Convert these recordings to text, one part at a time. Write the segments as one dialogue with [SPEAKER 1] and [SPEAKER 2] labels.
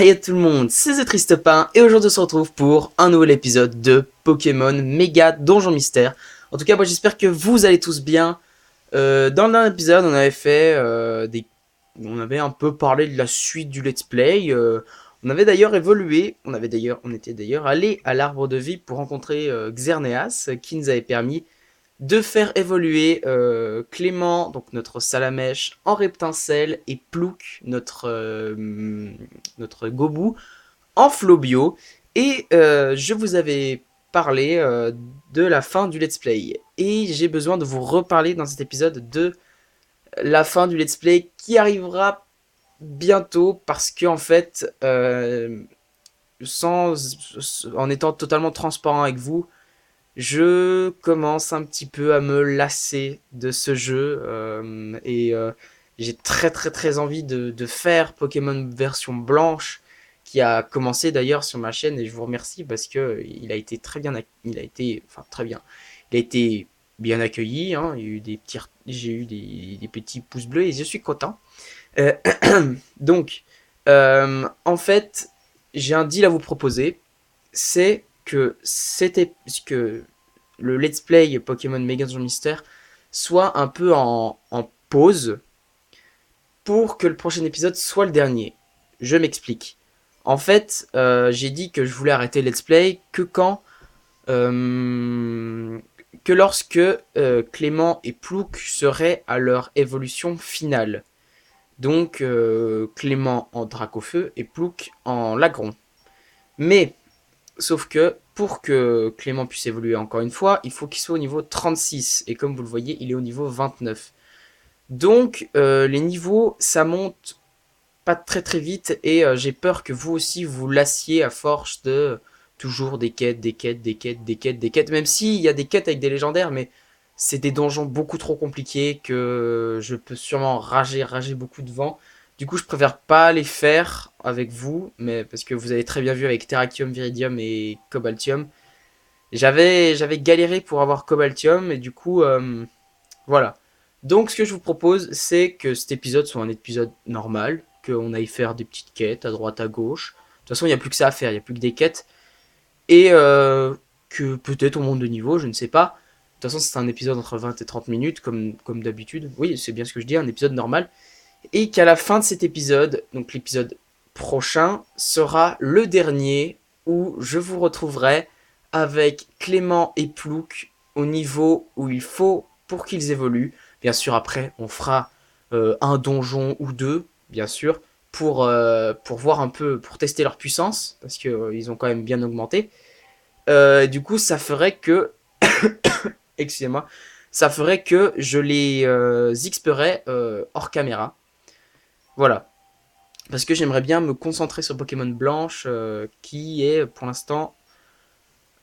[SPEAKER 1] Hey à tout le monde, c'est The Tristopin et aujourd'hui on se retrouve pour un nouvel épisode de Pokémon Méga Donjon Mystère. En tout cas, moi j'espère que vous allez tous bien. Dans le dernier épisode, on avait fait on avait un peu parlé de la suite du let's play. On avait d'ailleurs évolué, on était d'ailleurs allé à l'arbre de vie pour rencontrer Xerneas, qui nous avait permis de faire évoluer Clément, donc notre Salamèche, en Reptincelle, et Plouk, notre Gobu, en Flobio. Et je vous avais parlé de la fin du let's play. Et j'ai besoin de vous reparler dans cet épisode de la fin du let's play qui arrivera bientôt parce que en fait, en étant totalement transparent avec vous, je commence un petit peu à me lasser de ce jeu et j'ai très envie de faire Pokémon version blanche qui a commencé d'ailleurs sur ma chaîne et je vous remercie parce que il a été très bien, il a été, enfin très bien, il a été bien accueilli, hein, il y a eu j'ai eu des petits pouces bleus et je suis content. Euh, donc, en fait, j'ai un deal à vous proposer, c'est que le let's play Pokémon Mega Dungeon Mystère soit un peu en pause pour que le prochain épisode soit le dernier. Je m'explique. En fait, j'ai dit que je voulais arrêter let's play euh, que lorsque Clément et Plouk seraient à leur évolution finale. Donc Clément en Dracofeu et Plouk en Lagron. Mais sauf que pour que Clément puisse évoluer encore une fois, il faut qu'il soit au niveau 36. Et comme vous le voyez, il est au niveau 29. Donc les niveaux, ça monte pas très vite. Et j'ai peur que vous aussi vous lassiez à force de toujours des quêtes, des quêtes, des quêtes, des quêtes, des quêtes. Même s'il y a des quêtes avec des légendaires, mais c'est des donjons beaucoup trop compliqués que je peux sûrement rager beaucoup devant. Du coup, je préfère pas les faire avec vous, mais parce que vous avez très bien vu avec Terrakium, Viridium et Cobaltium. J'avais galéré pour avoir Cobaltium et du coup, voilà. Donc, ce que je vous propose, c'est que cet épisode soit un épisode normal, qu'on aille faire des petites quêtes à droite, à gauche. De toute façon, il n'y a plus que ça à faire, il n'y a plus que des quêtes. Et que peut-être on monte de niveau, je ne sais pas. De toute façon, c'est un épisode entre 20 et 30 minutes, comme d'habitude. Oui, c'est bien ce que je dis, un épisode normal. Et qu'à la fin de cet épisode, donc l'épisode prochain, sera le dernier où je vous retrouverai avec Clément et Plouk au niveau où il faut pour qu'ils évoluent. Bien sûr, après, on fera un donjon ou deux, bien sûr, pour voir un peu, pour tester leur puissance, parce qu'ils ont quand même bien augmenté. Du coup, ça ferait que, excusez-moi, ça ferait que je les xperais hors caméra. Voilà. Parce que j'aimerais bien me concentrer sur Pokémon Blanche, qui est pour l'instant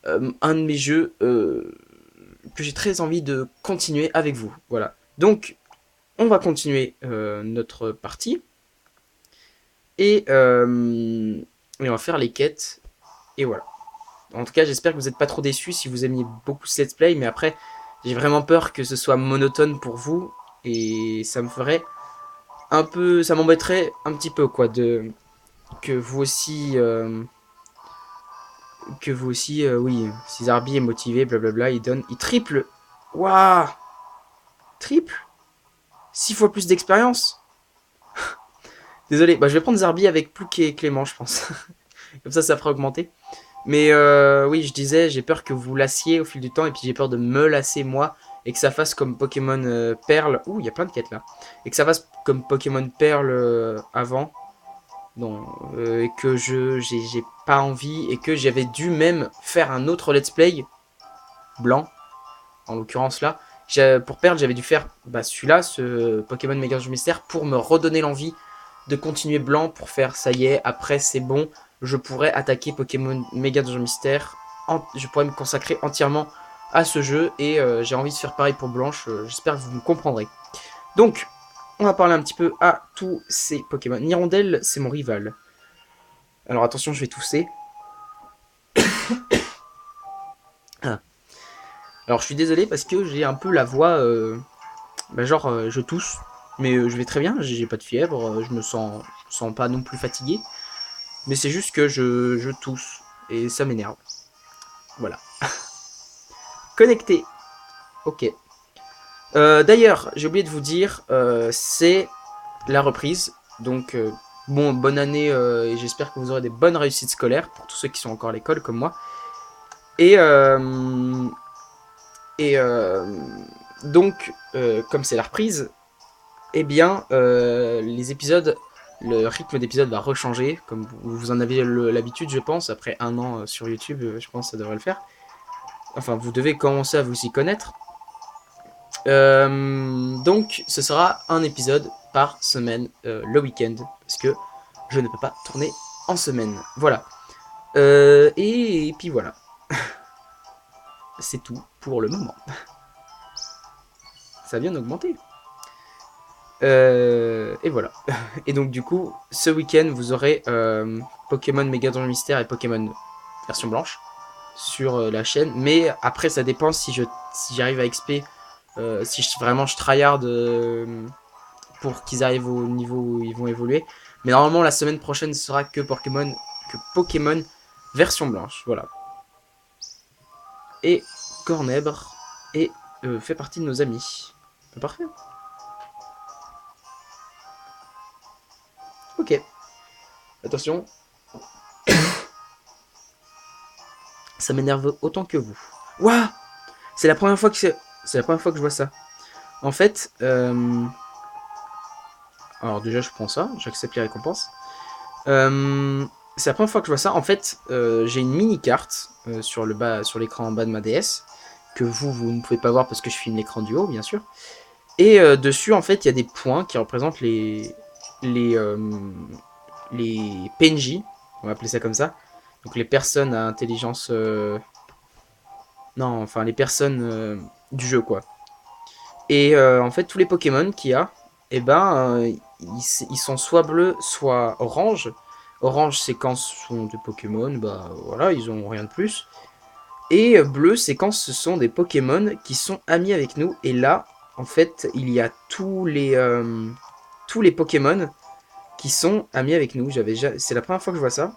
[SPEAKER 1] un de mes jeux que j'ai très envie de continuer avec vous. Voilà. Donc, on va continuer notre partie. Et on va faire les quêtes. Et voilà. En tout cas, j'espère que vous n'êtes pas trop déçus si vous aimiez beaucoup ce let's play. Mais après, j'ai vraiment peur que ce soit monotone pour vous. Et ça me ferait un peu. Ça m'embêterait un petit peu, quoi, de. Que vous aussi. Oui, si Zarbi est motivé, blablabla, il donne. Il triple. Waouh. Triple 6 fois plus d'expérience. Désolé, bah, je vais prendre Zarbi avec Plouk et Clément, je pense. Comme ça fera augmenter. Mais oui, je disais, j'ai peur que vous lassiez au fil du temps, et puis j'ai peur de me lasser moi, et que ça fasse comme Pokémon Perle. Ouh, il y a plein de quêtes là. Et que ça fasse comme Pokémon Perle avant. Non, et que j'ai pas envie, et que j'avais dû même faire un autre let's play blanc, en l'occurrence là. Pour Perle, j'avais dû faire celui-là, ce Pokémon Mega Mystère, pour me redonner l'envie de continuer blanc, pour faire ça y est, après c'est bon, je pourrais attaquer Pokémon Mega Dungeon Mystère, je pourrais me consacrer entièrement à ce jeu, et j'ai envie de faire pareil pour Blanche, j'espère que vous me comprendrez. Donc, on va parler un petit peu à tous ces Pokémon. Nirondelle, c'est mon rival. Alors attention, je vais tousser. Ah. Alors je suis désolé parce que j'ai un peu la voix, je tousse, mais je vais très bien, j'ai pas de fièvre, je me sens pas non plus fatigué. Mais c'est juste que je tousse. Et ça m'énerve. Voilà. Connecté. Ok. D'ailleurs, j'ai oublié de vous dire, c'est la reprise. Donc, bon, bonne année et j'espère que vous aurez des bonnes réussites scolaires pour tous ceux qui sont encore à l'école comme moi. Et, et donc, comme c'est la reprise, eh bien, les épisodes, le rythme d'épisode va rechanger, comme vous en avez l'habitude, je pense, après un an sur YouTube, je pense que ça devrait le faire. Enfin, vous devez commencer à vous y connaître. Donc, ce sera un épisode par semaine le week-end, parce que je ne peux pas tourner en semaine. Voilà. Et puis voilà. C'est tout pour le moment. Ça vient d'augmenter. Et voilà. Et donc du coup, ce week-end, vous aurez Pokémon Méga Donjon Mystère et Pokémon version blanche sur la chaîne. Mais après, ça dépend si j'arrive à XP, si vraiment je tryhard pour qu'ils arrivent au niveau où ils vont évoluer. Mais normalement, la semaine prochaine ce sera que Pokémon version blanche. Voilà. Et Cornèbre fait partie de nos amis. Parfait. Ok. Attention. Ça m'énerve autant que vous. Waouh. C'est la première fois que c'est la première fois que je vois ça. En fait, alors déjà je prends ça, j'accepte les récompenses. C'est la première fois que je vois ça. En fait, j'ai une mini carte sur l'écran en bas de ma DS que vous ne pouvez pas voir parce que je filme l'écran du haut, bien sûr. Et dessus, en fait, il y a des points qui représentent les les PNJ, on va appeler ça comme ça. Donc les personnes à intelligence, non, enfin les personnes du jeu, quoi. Et en fait, tous les Pokémon qu'il y a, eh ben, ils sont soit bleus, soit orange. Orange, c'est quand ce sont des Pokémon, bah voilà, ils ont rien de plus. Et bleu, c'est quand ce sont des Pokémon qui sont amis avec nous. Et là, en fait, il y a tous les Pokémon qui sont amis avec nous. C'est la première fois que je vois ça.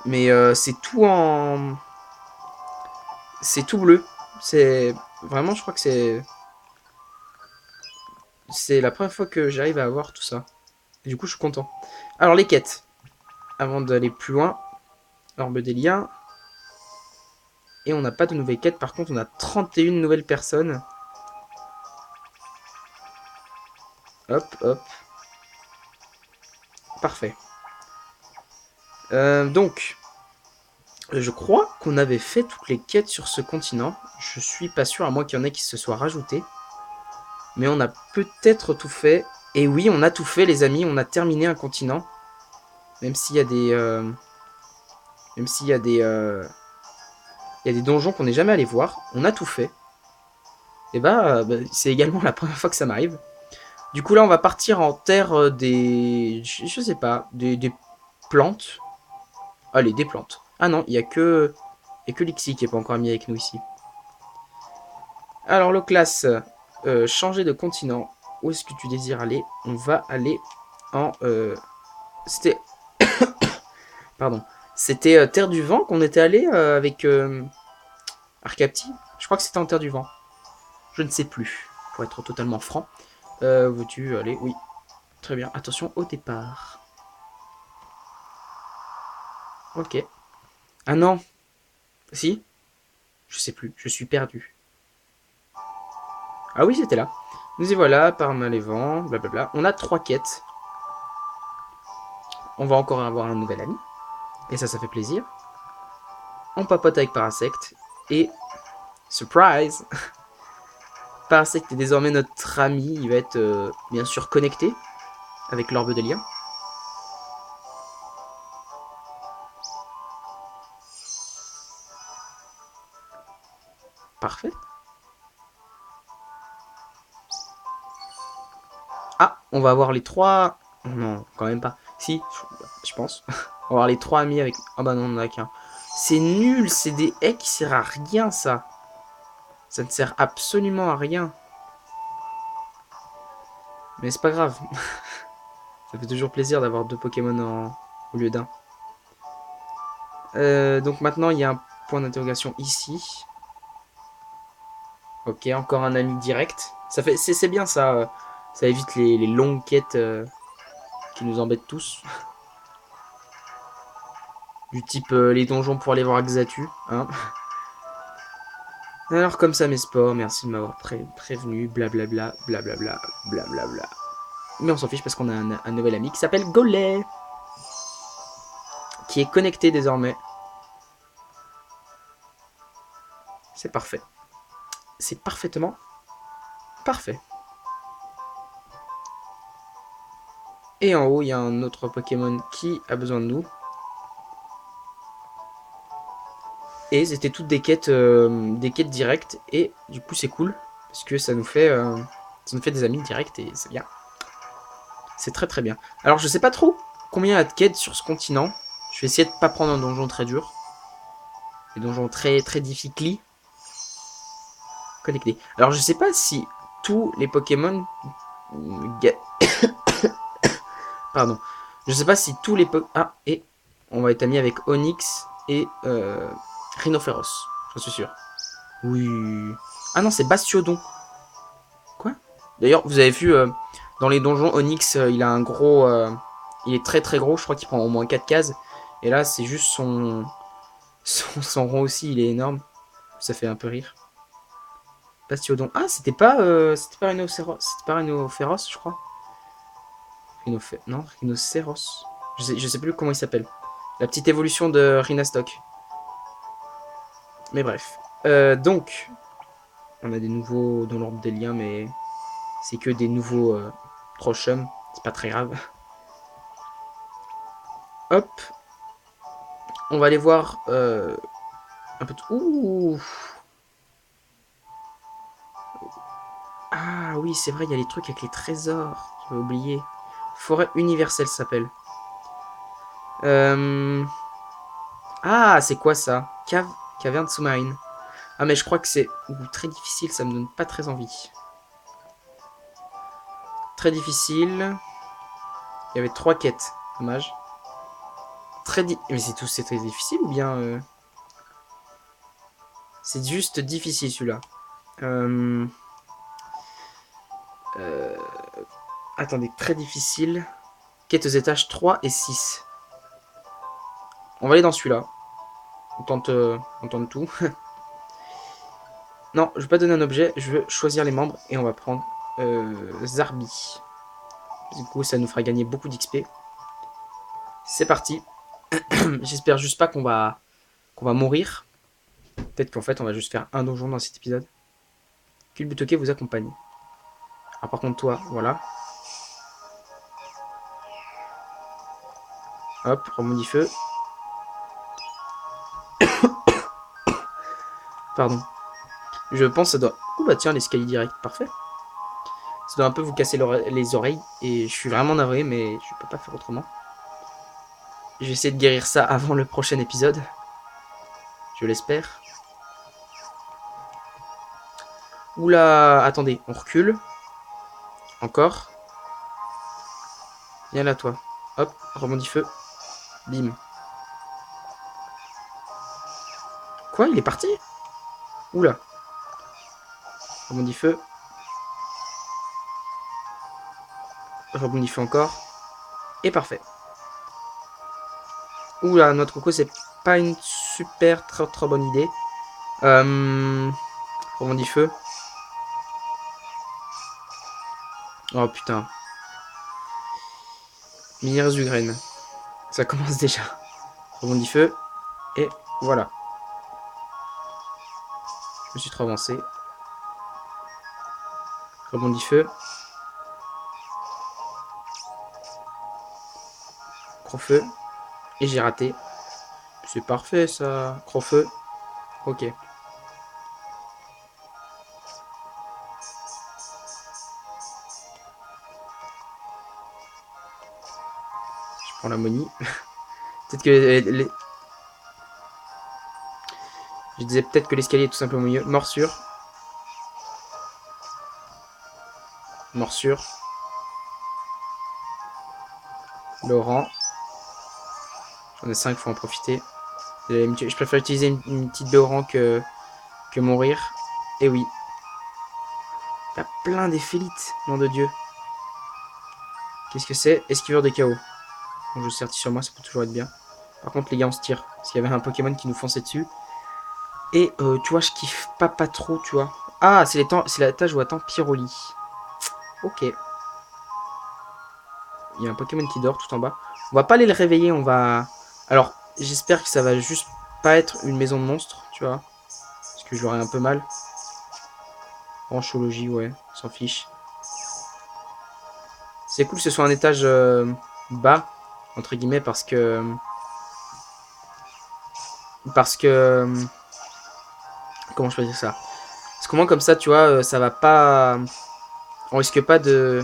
[SPEAKER 1] Mais c'est tout bleu. C'est vraiment, je crois que c'est la première fois que j'arrive à avoir tout ça. Et du coup, je suis content. Alors, les quêtes. Avant d'aller plus loin, Orbe des liens. Et on n'a pas de nouvelles quêtes. Par contre, on a 31 nouvelles personnes. Hop, hop. Parfait. Donc, je crois qu'on avait fait toutes les quêtes sur ce continent. Je suis pas sûr, à moins qu'il y en ait qui se soient rajoutés. Mais on a peut-être tout fait. Et oui, on a tout fait, les amis. On a terminé un continent. Même s'il y a des... même s'il y a des... il y a des donjons qu'on n'est jamais allé voir. On a tout fait. Et bah, c'est également la première fois que ça m'arrive. Du coup, là, on va partir en terre des... Je sais pas. Des plantes. Allez, des plantes. Ah non, il y a que Lixi qui est pas encore mis avec nous ici. Alors, le classe, changer de continent. Où est-ce que tu désires aller? On va aller en... c'était... Pardon. C'était Terre du Vent qu'on était allé avec Arcapti. Je crois que c'était en Terre du Vent. Je ne sais plus, pour être totalement franc. Veux-tu aller? Oui. Très bien. Attention au départ. Ok. Ah non. Si? Je sais plus. Je suis perdu. Ah oui, c'était là. Nous y voilà, par les vents, blablabla. On a 3 quêtes. On va encore avoir un nouvel ami. Et ça fait plaisir. On papote avec Parasect. Et... Surprise! Parasect est désormais notre ami. Il va être bien sûr connecté avec l'orbe des liens. Parfait. Ah, on va avoir les 3... Non, quand même pas. Si, je pense. On va avoir les 3 amis avec... Ah bah non, on en a qu'un. C'est nul, c'est des haies qui servent à rien, ça. Ça ne sert absolument à rien. Mais c'est pas grave. Ça fait toujours plaisir d'avoir 2 Pokémon au lieu d'un. Donc maintenant, il y a un point d'interrogation ici. Ok, encore un ami direct. C'est bien ça. Ça évite les longues quêtes qui nous embêtent tous. Du type les donjons pour aller voir Xatu. Hein. Alors comme ça mes sports, merci de m'avoir prévenu, blablabla, blablabla, blablabla. Mais on s'en fiche parce qu'on a un nouvel ami qui s'appelle Gollet. Qui est connecté désormais. C'est parfait. C'est parfaitement parfait. Et en haut, il y a un autre Pokémon qui a besoin de nous. Et c'était toutes des quêtes directes. Et du coup, c'est cool. Parce que ça nous fait des amis directs et c'est bien. C'est très très bien. Alors, je sais pas trop combien il y a de quêtes sur ce continent. Je vais essayer de pas prendre un donjon très dur. Des donjons très très difficiles. Connectés. Alors, je sais pas si tous les Pokémon... Pardon. Je sais pas si tous les Pokémon... Ah, et on va être amis avec Onix et Rhinophéros. J'en suis sûr. Oui. Ah non, c'est Bastiodon. Quoi? D'ailleurs, vous avez vu, dans les donjons, Onix, il a un gros... il est très très gros, je crois qu'il prend au moins 4 cases. Et là, c'est juste son rond aussi, il est énorme. Ça fait un peu rire. Bastiodon. Ah, c'était pas Rhinophéros, je crois. Non, Rhinocéros. Je sais plus comment il s'appelle. La petite évolution de Rhinastock. Mais bref. Donc, on a des nouveaux dans l'ordre des liens, mais c'est que des nouveaux Trochum. C'est pas très grave. Hop. On va aller voir un peu de... Ouh. Ah oui, c'est vrai, il y a les trucs avec les trésors. J'avais oublié. Forêt universelle s'appelle. Ah, c'est quoi ça? Caverne sous-marine. Ah, mais je crois que c'est très difficile, ça me donne pas très envie. Très difficile. Il y avait 3 quêtes. Dommage. Mais c'est très difficile ou bien... C'est juste difficile celui-là. Euh... Euh... Attendez, très difficile. Quêtes aux étages 3 et 6. On va aller dans celui-là. On tente tout. Non, je vais pas donner un objet, je veux choisir les membres et on va prendre Zarbi. Du coup, ça nous fera gagner beaucoup d'XP. C'est parti. J'espère juste pas qu'on va mourir. Peut-être qu'en fait, on va juste faire un donjon dans cet épisode. Culbutoke vous accompagne. Ah, par contre, toi, voilà. Hop, rebondis feu. Pardon. Je pense que ça doit... Ouh bah tiens, l'escalier direct, parfait. Ça doit un peu vous casser les oreilles. Et je suis vraiment navré, mais je peux pas faire autrement. Je vais essayer de guérir ça avant le prochain épisode. Je l'espère. Oula, attendez, on recule. Encore. Viens là, toi. Hop, rebondis feu. Bim. Quoi, il est parti? Oula. Rebondis feu. Rebondis feu encore. Et parfait. Oula, notre coco, c'est pas une super très bonne idée. Rebondis feu. Oh putain. Minerais du graine. Ça commence déjà. Rebondis feu. Et voilà. Je me suis trop avancé. Rebondis feu. Crofeu. Et j'ai raté. C'est parfait ça. Crofeu. Ok. Je prends la monie. Peut-être que je disais peut-être que l'escalier est tout simplement mieux. Morsure. Morsure. Laurent. J'en ai 5, faut en profiter. Je préfère utiliser une petite Laurent que mourir. Et oui. Il y a plein d'éphélites, nom de Dieu. Qu'est-ce que c'est? Esquiveur de chaos. Bon, je certifie sur moi, ça peut toujours être bien. Par contre, les gars, on se tire. Parce qu'il y avait un Pokémon qui nous fonçait dessus. Et tu vois, je kiffe pas trop, tu vois. Ah, c'est la tâche où attend Pyroli. Ok. Il y a un Pokémon qui dort tout en bas. On va pas aller le réveiller, on va... Alors, j'espère que ça va juste pas être une maison de monstres, tu vois. Parce que j'aurais un peu mal. Branchologie, ouais, on s'en fiche. C'est cool que ce soit un étage bas, entre guillemets, parce que... Comment je peux dire ça? Parce que moi, comme ça, tu vois, ça va pas... On risque pas de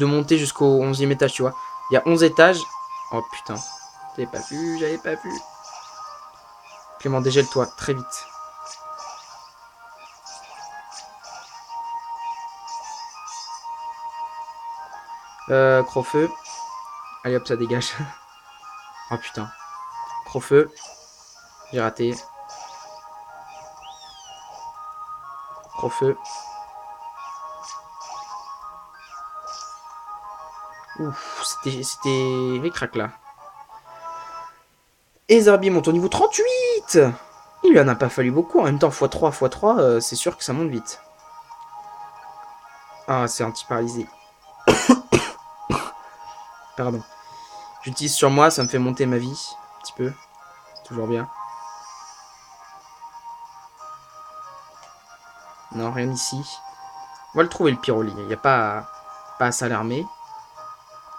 [SPEAKER 1] monter jusqu'au 11e étage, tu vois. Il y a 11 étages. Oh putain. J'avais pas vu. Clément, dégèle-toi, très vite. Crofeu. Allez hop, ça dégage. Oh putain. Crofeu. J'ai raté. Crofeu. Ouf, c'était ricrac là. Et Zarbi monte au niveau 38. Il lui en a pas fallu beaucoup. En même temps, x3, x3, c'est sûr que ça monte vite. Ah, c'est anti-paralysé. Pardon. J'utilise sur moi, ça me fait monter ma vie. Un petit peu. C'est toujours bien. Non, rien ici. On va le trouver, le Pyroli. Il n'y a pas à s'alarmer.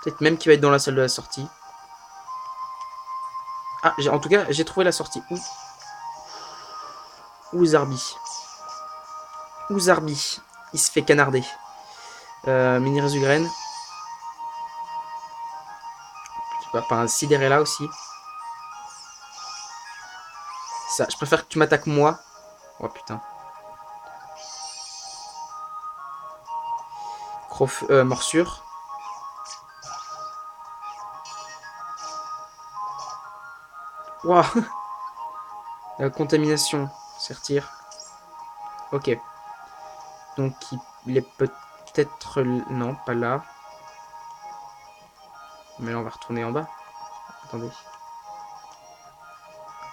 [SPEAKER 1] Peut-être même qu'il va être dans la salle de la sortie. Ah, en tout cas, j'ai trouvé la sortie. Où Zarbi? Où Zarbi? Il se fait canarder. Mini Résugraine. Je sais pas un Sidérella aussi. Ça, je préfère que tu m'attaques moi. Oh putain. Morsure. Waouh. Contamination. Ça retire. Ok. Donc il est peut-être... Non, pas là. Mais là, on va retourner en bas. Attendez.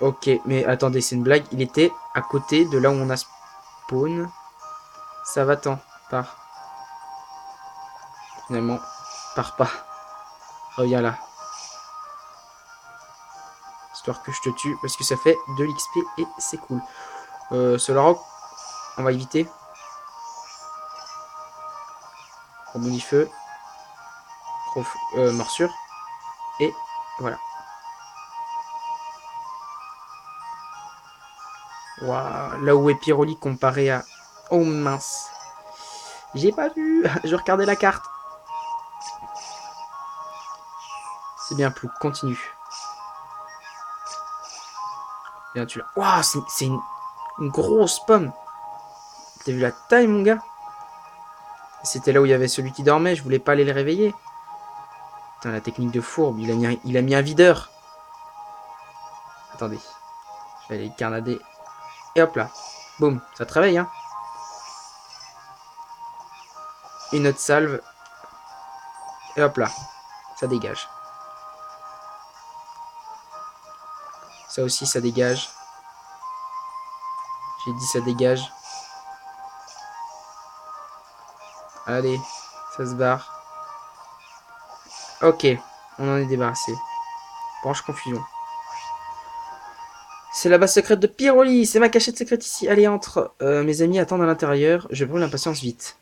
[SPEAKER 1] Ok, mais attendez, c'est une blague. Il était à côté de là où on a spawn. Ça va-t'en. Pars. Finalement, pars pas. Reviens là. Histoire que je te tue. Parce que ça fait de l'XP et c'est cool. Solorock, on va éviter. Rebondis feu. Morsure. Et voilà. Waouh, là où est Pyroli comparé à... Oh mince. J'ai pas vu. Je regardais la carte. C'est bien plus. Continue. Bien, tu l'as. Waouh, c'est une grosse pomme. T'as vu la taille, mon gars? C'était là où il y avait celui qui dormait. Je voulais pas aller le réveiller. Putain, la technique de fourbe. Il a mis un videur. Attendez. Je vais aller le carnader. Et hop là. Boum. Ça te réveille, hein. Une autre salve. Et hop là. Ça dégage. Ça aussi, ça dégage. J'ai dit ça dégage. Allez. Ça se barre. Ok. On en est débarrassé. Branche confusion. C'est la base secrète de Pyroli. C'est ma cachette secrète ici. Allez, entre. Mes amis attendent à l'intérieur. Je brûle l'impatience vite.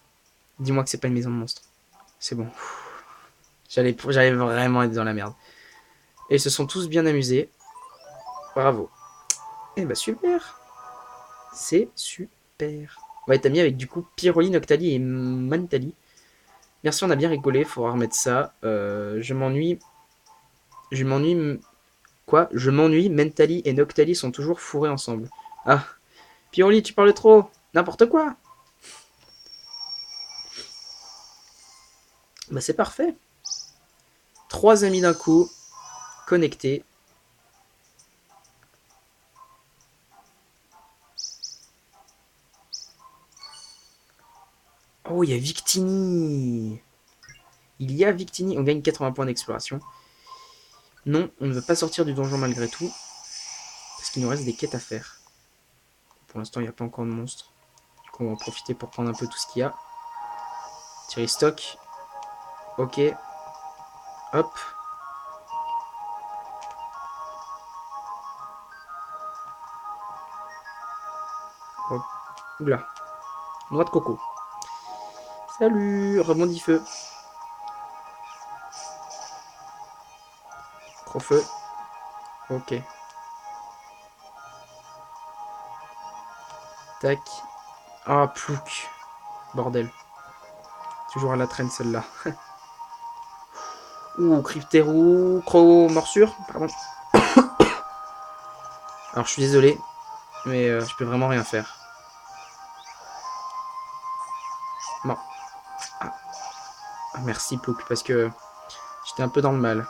[SPEAKER 1] Dis-moi que c'est pas une maison de monstres. C'est bon. J'allais vraiment être dans la merde. Et ils se sont tous bien amusés. Bravo. Eh bah super. C'est super. On va être amis avec du coup Pyroli, Noctali et Mantali. Merci, on a bien rigolé. Faudra remettre ça. Je m'ennuie. Je m'ennuie. Quoi? Je m'ennuie. Mentali et Noctali sont toujours fourrés ensemble. Ah. Pyroli, tu parles trop. N'importe quoi. Bah c'est parfait. 3 amis d'un coup, connectés. Oh, il y a Victini. Il y a Victini. On gagne 80 points d'exploration. Non, on ne veut pas sortir du donjon malgré tout. Parce qu'il nous reste des quêtes à faire. Pour l'instant, il n'y a pas encore de monstres. Du coup, on va en profiter pour prendre un peu tout ce qu'il y a. Tirer stock. Ok. Hop. Hop. Oula. Noix de coco. Salut. Rebondis feu. Gros-feu. Ok. Tac. Ah, plouc. Bordel. Toujours à la traîne celle-là. Ouh, cryptérou. Morsure. Pardon. Alors, je suis désolé. Mais je peux vraiment rien faire. Non. Ah, merci, plouc. Parce que j'étais un peu dans le mal.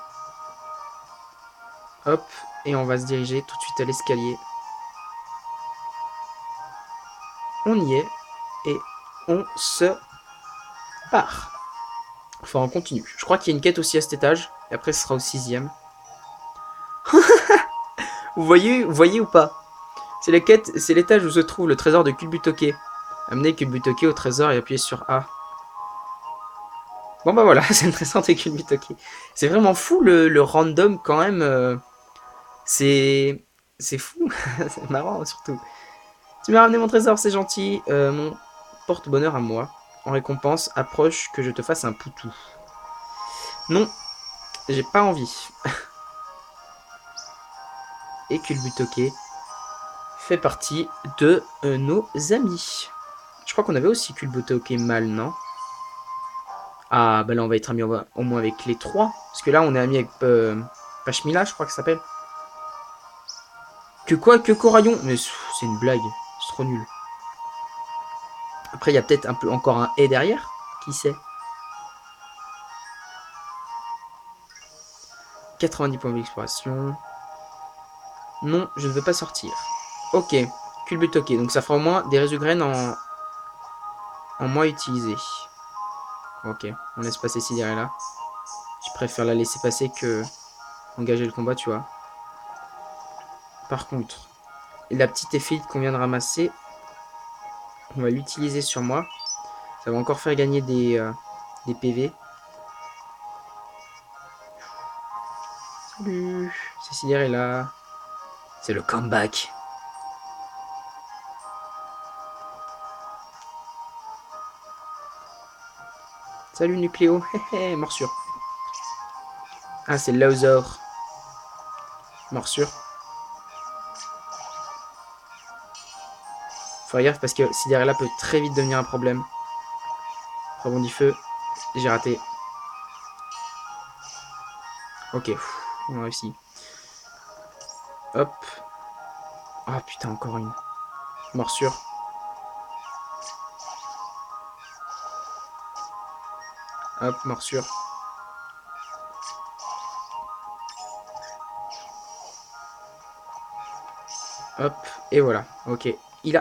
[SPEAKER 1] Hop. Et on va se diriger tout de suite à l'escalier. On y est. Et on se part. Enfin, on continue. Je crois qu'il y a une quête aussi à cet étage. Et après, ce sera au 6ème. Vous voyez ou pas? C'est la quête, c'est l'étage où se trouve le trésor de Culbutoke. Amenez Culbutoke au trésor et appuyez sur A. Bon bah voilà, c'est le trésor de Culbutoke. C'est vraiment fou le random quand même. C'est fou. C'est marrant surtout. Tu m'as ramené mon trésor, c'est gentil. Mon porte-bonheur à moi. En récompense, approche que je te fasse un poutou. Non, j'ai pas envie. Et Culbutoke fait partie de nos amis. Je crois qu'on avait aussi Culbutoke mâle, non? Ah, bah là, on va être amis au moins avec les 3. Parce que là, on est amis avec Pashmila, je crois que ça s'appelle. Que quoi? Que Coraillon? Mais c'est une blague. C'est trop nul. Après, il y a peut-être un peu encore un et derrière. Qui sait? 90 points d'exploration. Non, je ne veux pas sortir. Ok. Culbutoke. Donc ça fera au moins des résugraines en moins utilisées. Ok. On laisse passer Cinderella. Je préfère la laisser passer que engager le combat, tu vois. Par contre, la petite éphéite qu'on vient de ramasser, on va l'utiliser sur moi. Ça va encore faire gagner des PV. Salut, Cécilia est là. C'est le comeback. Salut Nucléo. Morsure. Ah, c'est Lauser. Morsure. Faut faire gaffe parce que Cinderella peut très vite devenir un problème. Rebondis feu. J'ai raté. Ok, on a réussi. Hop. Ah putain, encore une. Morsure. Hop, morsure. Hop, et voilà. Ok. Il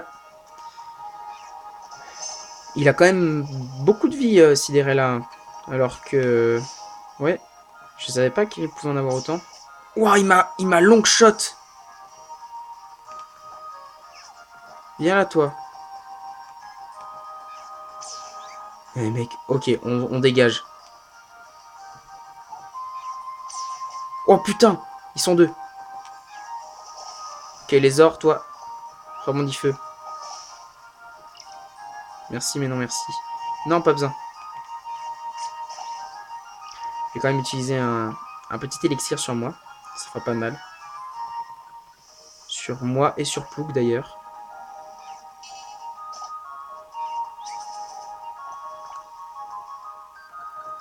[SPEAKER 1] a quand même beaucoup de vie, Cinderella. Alors que... Ouais, je savais pas qu'il pouvait en avoir autant. Ouah, il m'a long shot. Viens là, toi. Eh mec, ok, on dégage. Oh putain, ils sont deux. Ok, les ors, toi. Rebondis feu. Merci, mais non merci. Non, pas besoin. Je vais quand même utiliser un petit élixir sur moi. Ça fera pas mal. Sur moi et sur Plouk d'ailleurs.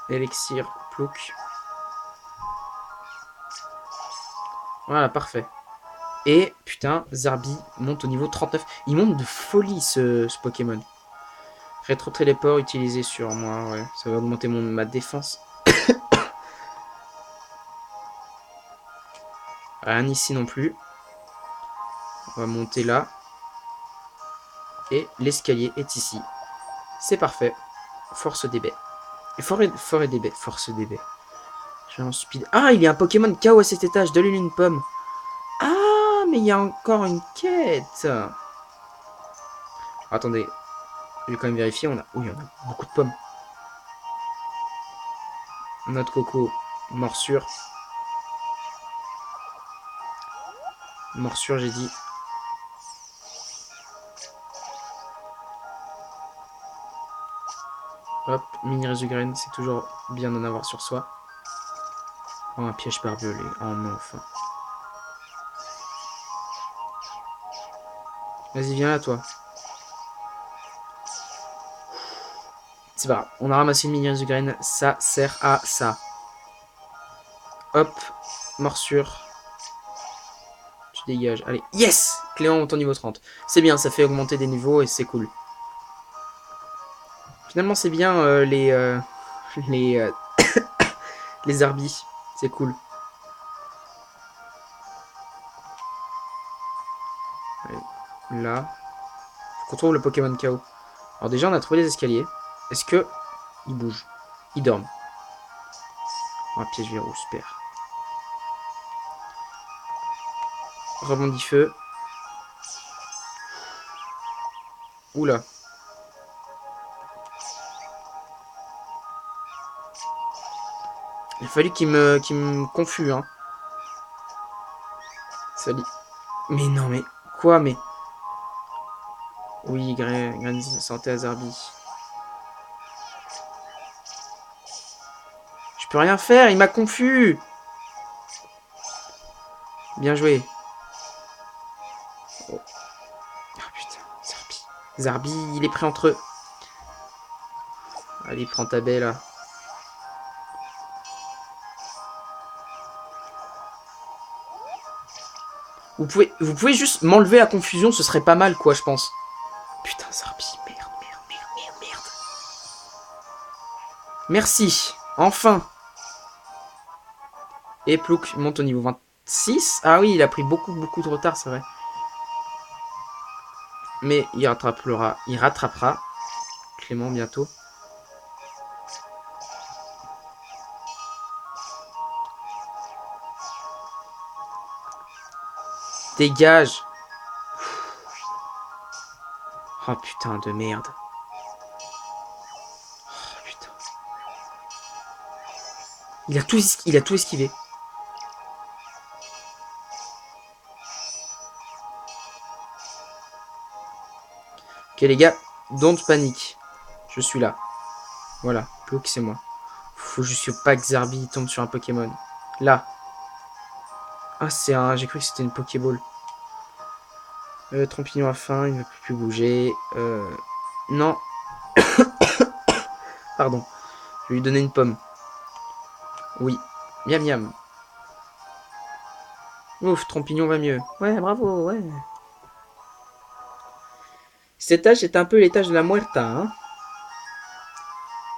[SPEAKER 1] Élixir, Plouk. Voilà, parfait. Et putain, Zarbi monte au niveau 39. Il monte de folie ce Pokémon. Rétro téléport utilisé sur moi, ouais. Ça va augmenter ma défense. Rien ici non plus. On va monter là. Et l'escalier est ici. C'est parfait. Force des baies. Forêt des baies. Force des baies. Je suis un stupide. Ah, il y a un Pokémon KO à cet étage. Donne-lui une pomme. Ah, mais il y a encore une quête. Attendez. Je vais quand même vérifier. Oui, on a beaucoup de pommes. Noix de coco. Morsure. Morsure, j'ai dit. Hop, mini résugraine, c'est toujours bien d'en avoir sur soi. Oh, un piège barbelé. Oh non, enfin. Vas-y, viens là, toi. C'est pas grave. On a ramassé une mini résugraine. Ça sert à ça. Hop, morsure. Tu dégages. Allez, yes! Cléon monte au niveau 30. C'est bien, ça fait augmenter des niveaux et c'est cool. Finalement, c'est bien les, euh, les arbis. C'est cool. Allez, là. Faut qu'on trouve le Pokémon KO. Alors déjà, on a trouvé les escaliers. Est-ce que ils bougent? Ils dorment. Oh, un piège verrou, super. Rebondit feu. Oula. Il a fallu qu'il me confuse, hein. Salut. Mais non, mais... Quoi, mais... Oui, graine de santé à Zarbi. Je peux rien faire, il m'a confus. Bien joué. Oh, ah, putain, Zarbi. Zarbi, il est pris entre eux. Allez, prends ta baie, là. Vous pouvez juste m'enlever la confusion, ce serait pas mal, quoi, je pense. Putain, Zarbi, merde, merde, merde, merde, merde. Merci, enfin. Et Plouk monte au niveau 26. Ah oui, il a pris beaucoup, beaucoup de retard, c'est vrai. Mais il rattrapera Clément bientôt. Dégage. Oh putain de merde. Oh putain. Il a tout esquivé. Ok les gars, don't panique. Je suis là. Voilà, Plouk c'est moi. Faut juste pas que Zarbi tombe sur un Pokémon. Là. Ah c'est un... J'ai cru que c'était une Pokéball. Trompignon a faim, il ne peut plus bouger. Non. Pardon. Je vais lui donner une pomme. Oui. Miam miam. Ouf, Trompignon va mieux. Ouais, bravo, ouais. Cet étage est un peu l'étage de la Muerta, hein.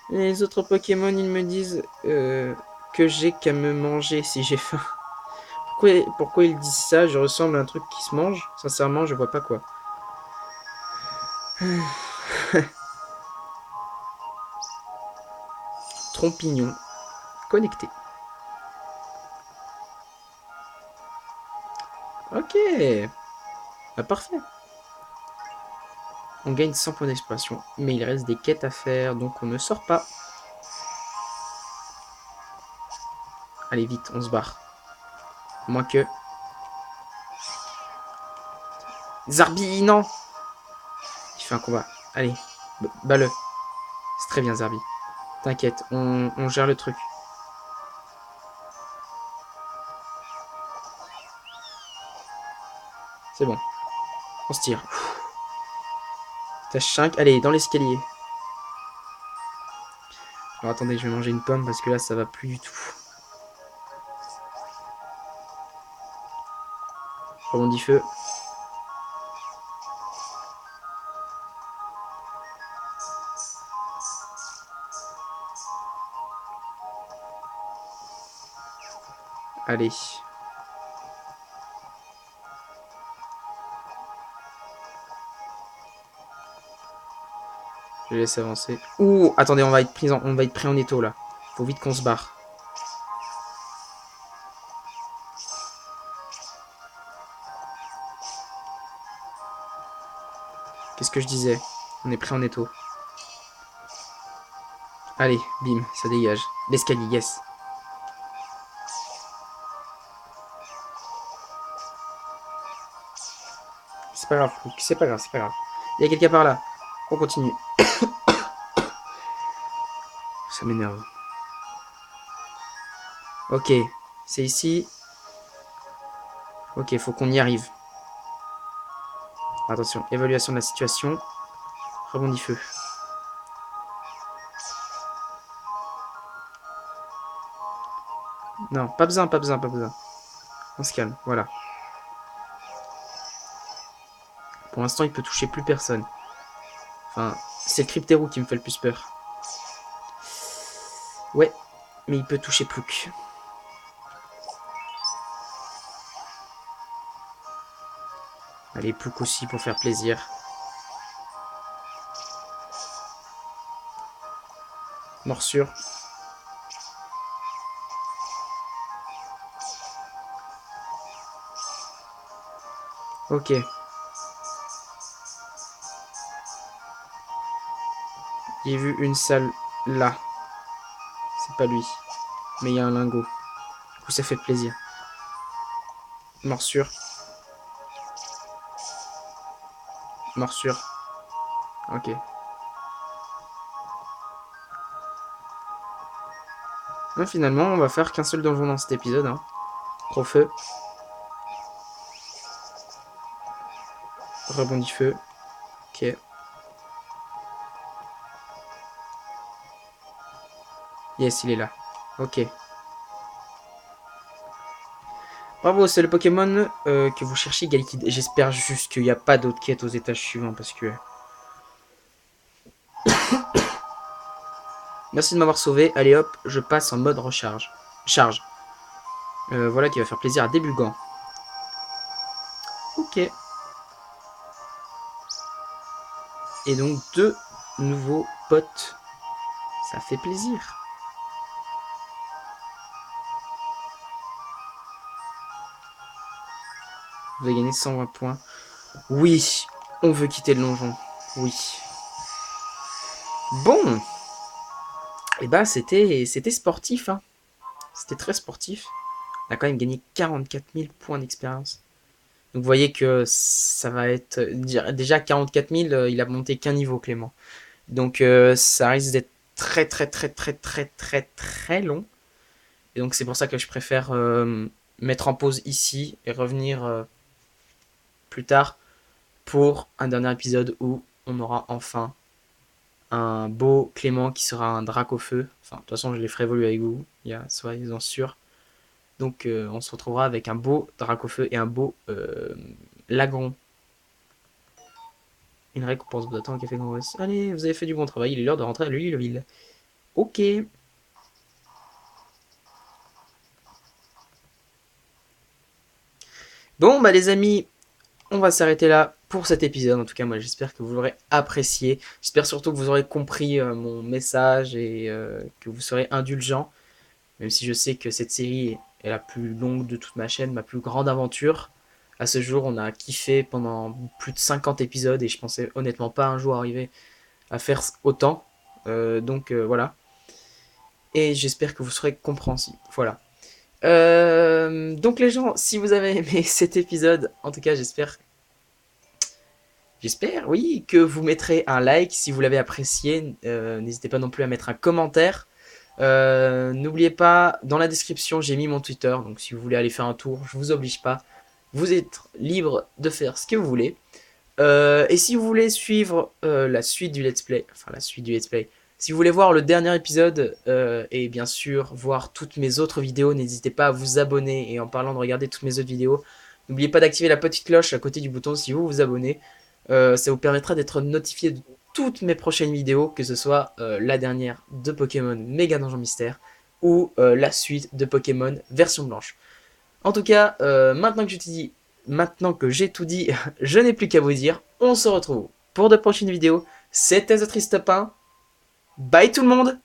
[SPEAKER 1] Les autres Pokémon, ils me disent que j'ai qu'à me manger si j'ai faim. Pourquoi ils disent ça? Je ressemble à un truc qui se mange. Sincèrement, je vois pas quoi. Trompignon. Connecté. Ok. Ah, parfait. On gagne 100 points d'exploration. Mais il reste des quêtes à faire, donc on ne sort pas. Allez, vite, on se barre. Moins que... Zarbi, non. Il fait un combat. Allez, bats-le. C'est très bien, Zarbi. T'inquiète, on gère le truc. C'est bon. On se tire. Tâche 5. Allez, dans l'escalier. Alors attendez, je vais manger une pomme parce que là, ça va plus du tout. Rebondit feu. Allez. Je laisse avancer. Ouh, attendez, on va être pris en étau, là. Faut vite qu'on se barre. Qu'est-ce que je disais? On est pris en étau. Allez, bim, ça dégage. L'escalier, yes. C'est pas grave, c'est pas grave, c'est pas grave. Il y a quelqu'un par là. On continue. Ça m'énerve. Ok, c'est ici. Ok, faut qu'on y arrive. Attention, évaluation de la situation. Rebondis feu. Non, pas besoin, pas besoin, pas besoin. On se calme, voilà. Pour l'instant, il peut toucher plus personne. Enfin, c'est le Cryptero qui me fait le plus peur. Ouais, mais il peut toucher Plouk. Allez, Plouk aussi pour faire plaisir. Morsure. Ok. J'ai vu une salle là. C'est pas lui. Mais il y a un lingot. Du coup, ça fait plaisir. Morsure. Morsure. Ok. Ouais, finalement, on va faire qu'un seul donjon dans cet épisode. Hein. Gros-feu. Rebondis feu. Ok. Yes, il est là. Ok. Bravo, c'est le Pokémon que vous cherchez, Galkid. J'espère juste qu'il n'y a pas d'autres quêtes aux étages suivants parce que... Merci de m'avoir sauvé. Allez hop, je passe en mode recharge. Charge. Voilà qui va faire plaisir à Débulgant. Ok. Et donc deux nouveaux potes. Ça fait plaisir. Vous avez gagné 120 points. Oui, on veut quitter le donjon. Oui. Bon. Et bah c'était sportif. Hein. C'était très sportif. On a quand même gagné 44 000 points d'expérience. Donc vous voyez que ça va être... Déjà 44 000, il a monté qu'un niveau, Clément. Donc ça risque d'être très très très très très très très long. Et donc c'est pour ça que je préfère mettre en pause ici et revenir plus tard pour un dernier épisode où on aura enfin un beau Clément qui sera un Dracofeu. Enfin, de toute façon, je les ferai évoluer avec vous, soyez-en sûrs. Donc on se retrouvera avec un beau Dracofeu et un beau Lagron. Une récompense vous attend au Café Grand Ouest. Allez, vous avez fait du bon travail, il est l'heure de rentrer à Lille-Ville. Ok. Bon, bah les amis, on va s'arrêter là pour cet épisode. En tout cas, moi j'espère que vous l'aurez apprécié. J'espère surtout que vous aurez compris mon message et que vous serez indulgents. Même si je sais que cette série est la plus longue de toute ma chaîne, ma plus grande aventure. À ce jour, on a kiffé pendant plus de 50 épisodes et je pensais honnêtement pas un jour arriver à faire autant. Donc voilà. Et j'espère que vous serez compréhensifs. Voilà. Donc les gens, si vous avez aimé cet épisode, en tout cas j'espère, oui, que vous mettrez un like si vous l'avez apprécié. N'hésitez pas non plus à mettre un commentaire. N'oubliez pas, dans la description, j'ai mis mon Twitter. Donc si vous voulez aller faire un tour, je vous oblige pas. Vous êtes libre de faire ce que vous voulez. Et si vous voulez suivre la suite du let's play, enfin la suite du let's play, si vous voulez voir le dernier épisode et bien sûr voir toutes mes autres vidéos, n'hésitez pas à vous abonner. Et en parlant de regarder toutes mes autres vidéos, n'oubliez pas d'activer la petite cloche à côté du bouton si vous vous abonnez. Ça vous permettra d'être notifié de toutes mes prochaines vidéos, que ce soit la dernière de Pokémon Méga Donjon Mystère ou la suite de Pokémon version blanche. En tout cas, maintenant que j'ai tout dit, je n'ai plus qu'à vous dire, on se retrouve pour de prochaines vidéos. C'était The Triste Pain. Bye tout le monde!